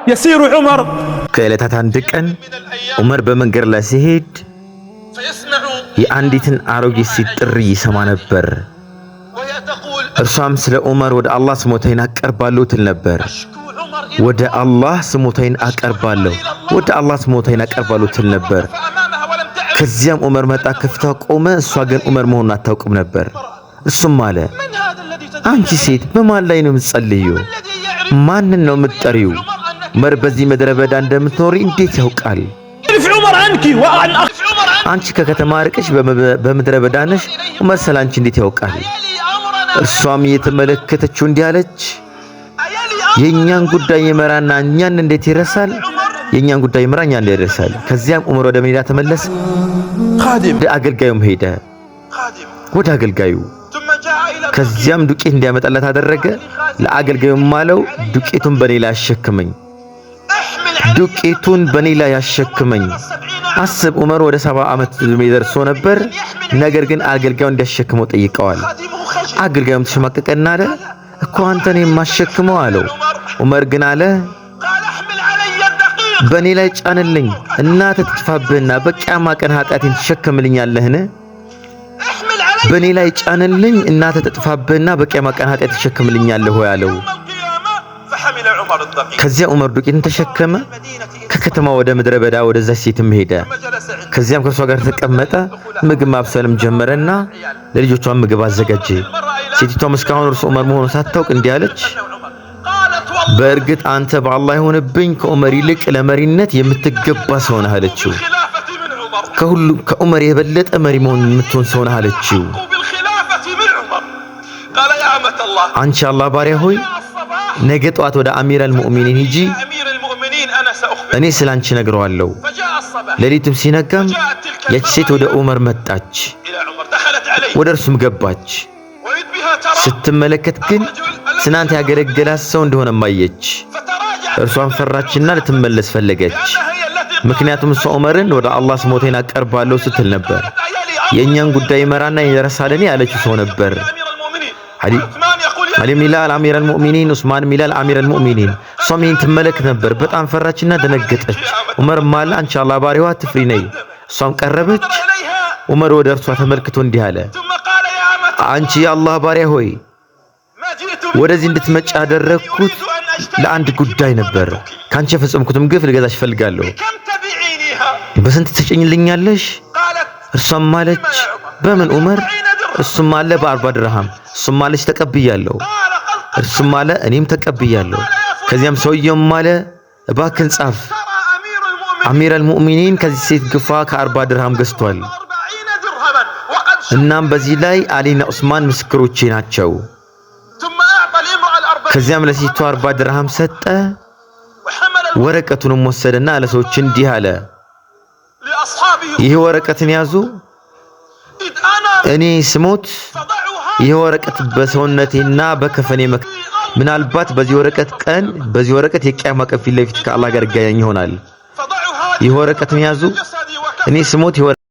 يسير عمر ከዕለታት አንድ ቀን ዑመር በመንገድ ላይ ሲሄድ የአንዲትን አሮጊት ሴት ጥሪ ይሰማ ነበር። እርሷም ስለ ዑመር ወደ አላህ ስሞታዬን አቀርባለሁ ትል ነበር። ወደ አላህ ስሞታዬን አቀርባለሁ፣ ወደ አላህ ስሞታዬን አቀርባለሁ ትል ነበር። ከዚያም ዑመር መጣ፣ ከፊቷ ቆመ። እሷ ግን ዑመር መሆኑን አታውቅም ነበር። እሱም አለ፣ አንቺ ሴት በማን ላይ ነው የምትጸልዪው? ማንን ነው የምትጠሪው? ዑመር በዚህ ምድረ በዳ እንደምትኖሪ እንዴት ያውቃል? አንቺ ከከተማ ርቀሽ በምድረ በዳ ነሽ፣ ዑመር ስላንቺ እንዴት ያውቃል? እርሷም እየተመለከተችው እንዲህ አለች፣ የኛን ጉዳይ ይመራና እኛን እንዴት ይረሳል? የኛን ጉዳይ ይመራ እኛን እንዴት ይረሳል? ከዚያም ዑመር ወደ ሜዳ ተመለሰ። ወደ አገልጋዩም ሄደ፣ ወደ አገልጋዩ። ከዚያም ዱቄት እንዲያመጣለት አደረገ። ለአገልጋዩም አለው፣ ዱቄቱን በኔ ላይ አሸክመኝ፣ ዱቄቱን በኔ ላይ አሸክመኝ። አስብ፣ ዑመር ወደ 70 ዓመት ዕድሜ ደርሶ ነበር። ነገር ግን አገልጋዩ እንዲያሸክመው ጠይቀዋል። አገልጋዩም ተሸማቀቀና አለ፣ እኮ አንተ ነህ የማሸክመው አለው። ዑመር ግን አለ፣ በኔ ላይ ጫንልኝ፣ እናትህ ትጥፋብህና በቂያማ ቀን ኃጢአቴን ትሸከምልኛለህን? በኔ ላይ ጫንልኝ፣ እናትህ ትጥፋብህና በቂያማ ቀን ኃጢአቴን ትሸከምልኛለህ ወይ አለው። ከዚያ ዑመር ዱቄትን ተሸከመ። ከከተማ ወደ ምድረ በዳ ወደዛች ሴትም ሄደ። ከዚያም ከሷ ጋር ተቀመጠ። ምግብ ማብሰልም ጀመረና ለልጆቿ ምግብ አዘጋጀ። ሴቲቷም እስካሁን እርሱ ዑመር መሆኑን ሳታውቅ እንዲህ አለች፣ በእርግጥ አንተ በአላህ ይሁንብኝ ከዑመር ይልቅ ለመሪነት የምትገባ ሰው ነህ አለችው። ከሁሉም ከዑመር የበለጠ መሪ መሆን የምትሆን ሰው ነህ አለችው። አንቺ አላህ ባሪያ ሆይ ነገ ጠዋት ወደ አሚረል ሙእሚኒን ሂጂ፣ እኔ ስላንቺ ነግረዋለሁ። ሌሊቱም ሲነጋም ያች ሴት ወደ ዑመር መጣች፣ ወደ እርሱም ገባች። ስትመለከት ግን ትናንት ያገለገላት ሰው እንደሆነ ማየች። እርሷን ፈራችና ልትመለስ ፈለገች። ምክንያቱም እሷ ዑመርን ወደ አላህ ስሞታዬን አቀርባለሁ ስትል ነበር። የእኛን ጉዳይ ይመራና ይረሳልን ያለችው ሰው ነበር። አሊም ይላል አሚረል ሙእሚኒን፣ ዑስማንም ይላል አሚረል ሙእሚኒን። እሷም ይህን ትመለከት ነበር። በጣም ፈራችና ደነገጠች። ዑመርም አለ፣ አንቺ አላህ ባሪያዋ አትፍሪ ነይ። እሷም ቀረበች። ዑመር ወደ እርሷ ተመልክቶ እንዲህ አለ፣ አንቺ የአላህ ባሪያ ሆይ ወደዚህ እንድትመጪ ያደረግኩት ለአንድ ጉዳይ ነበር። ካንቺ የፈጸምኩትም ግፍ ልገዛሽ እፈልጋለሁ። በስንት ትሸጭኝልኛለሽ? እርሷም አለች፣ በምን ዑመር? እሱም አለ በ40 ድርሃም። እሱም አለች ተቀብያለሁ። እርሱም አለ እኔም ተቀብያለሁ። ከዚያም ሰውየውም አለ እባክን ጻፍ፣ አሚረል ሙእሚኒን ከዚህ ሴት ግፋ ከ40 ድርሃም ገዝቷል። እናም በዚህ ላይ አሊና ዑስማን ምስክሮቼ ናቸው። ከዚያም ለሴቷ 40 ድርሃም ሰጠ። ወረቀቱንም ወሰደና ለሰዎች እንዲህ አለ፣ ይህ ወረቀትን ያዙ፣ እኔ ስሞት ይህ ወረቀት በሰውነቴና በከፈኔ ምናልባት በዚህ ወረቀት የቂያማ ቀን ፊት ለፊት ከአላህ ጋር ይገናኝ ይሆናል። ይህ ወረቀትን ያዙ፣ እኔ ስሞት